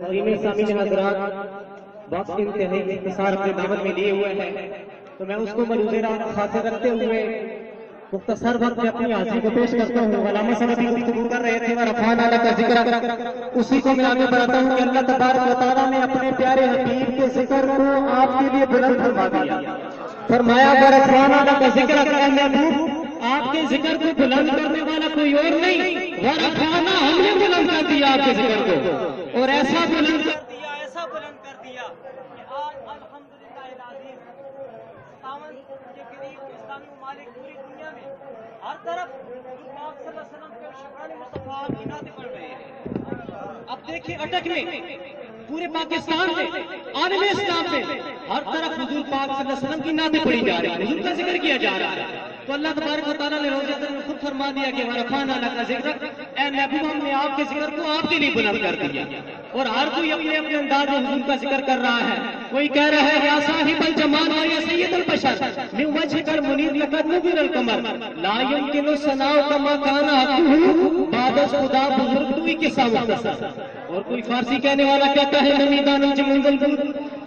حضرین سامعین حضرات، وقت انتہائی اختصار اپنے دامن میں لیے ہوئے ہیں، تو میں اس کو ملحوظ خاطر رکھتے ہوئے مختصر وقت میں اپنی حاضری کو پیش کرتا ہوں۔ علامہ صاحب ابھی گفتگو کر رہے تھے ورفعنا لک ذکرک، اسی کو میں آگے بڑھاتا ہوں کہ اللہ تبارک و تعالیٰ نے اپنے پیارے حبیب کے ذکر کو آپ کے لیے بلند فرما دیا، فرمایا ورفعنا لک ذکرک، اے محبوب آپ کے ذکر کو بلند کرنے والا کوئی اور نہیں، ورفعنا ہم نے بلند کر دیا آپ کے ذکر کو، اور ایسا بلند کر دیا، ایسا بلند کر دیا کہ آج الحمدللہ العزیز 57 کے قریب اسلامی ممالک پوری دنیا میں ہر طرف پاک صلی اللہ علیہ وسلم کے شفاعت مصطفیٰ کی نعتیں پڑھ رہے ہیں۔ اب دیکھیں اٹک میں، پورے پاکستان میں، عالم اسلام میں ہر طرف حضور پاک صلی اللہ علیہ وسلم کی نعتیں پڑھی جا رہی ہیں، حضور کا ذکر کیا جا رہا ہے۔ تو اللہ تبارک و تعالیٰ نے روزہ میں خود فرما دیا کہ ورفعنا لک ذکرک، اے محبوب ہم نے آپ کے ذکر کو آپ کے لیے بلند کر دیا۔ اور ہر کوئی اپنے اپنے انداز میں حضور کا ذکر کر رہا ہے۔ کوئی کہہ رہا ہے یا صاحب الجمال یا سید البشر من وجهك المنیر لقد نور القمر لا يمكن الثناء كما كان حقه بعد خدا بزرگ توئی کے سامنے۔ اور کوئی فارسی کہنے والا کہتا ہے نمی دانم چ منزل بود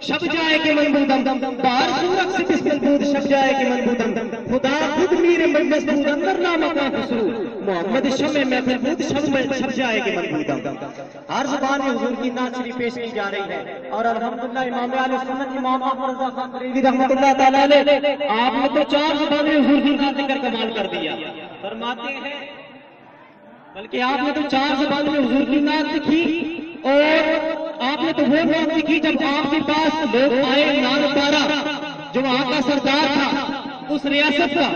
شب جائے کہ منبودم بار سورک سے کس منبود شب جائے کہ منبودم خدا خود میرے مسبود اندر نامہ کا خسرو محمد شمع محفل بود شب جائے کہ منبودم۔ ہر زبان میں حضور کی نعت شریف پیش کی جا رہی ہے، اور الحمدللہ امام اہل سنت امام احمد رضا خان بریلوی رحمۃ اللہ تعالیٰ علیہ آپ نے تو 4 زبان میں حضور کی نعت ذکر کمال کر دیا۔ فرماتے ہیں بلکہ آپ نے تو 4 زبان میں حضور کی نعت لکھی، اور آپ نے تو وہ وقت لکھی جب آپ کے پاس لوگ آئے نان پارا جو وہاں کا سردار تھا اس ریاست کا،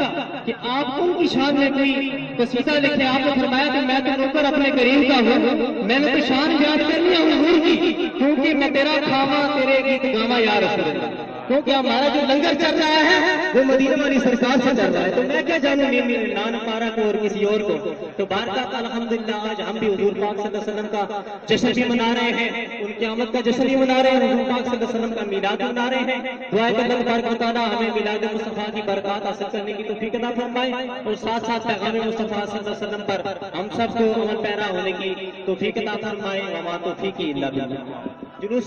کہ آپ ان کی شان میں کوئی قصیدہ لکھیں۔ آپ نے فرمایا کہ میں تو نوکر اپنے کریم کا ہوں، میں نے تو شان بیان کرنی ہے حضور کی، کیونکہ میں تیرا کھاوا تیرے گیت گاوا یا رسول اللہ، کیونکہ ہمارا جو لنگر چل رہا ہے وہ مدینہ والی سرکار سے چل رہا ہے، تو میں کیا جانوں میرے نان پارا کو اور کسی اور کو۔ تو بارکات الحمدللہ آج ہم بھی حضور پاک صلی اللہ علیہ وسلم کا جشن بھی منا رہے ہیں، ان کی آمد کا جشن بھی منا رہے ہیں، حضور پاک صلی اللہ علیہ وسلم کا میلاد منا رہے ہیں۔ دعا کہ اللہ تبارک و تعالیٰ ہمیں میلاد مصطفیٰ کی برکات حاصل کرنے کی توفیق عطا فرمائے، اور ساتھ ساتھ پیغام مصطفیٰ صلی اللہ علیہ وسلم پر ہم سب کو عمل پیرا ہونے کی توفیق عطا فرمائے۔ وما توفیقی الا باللہ۔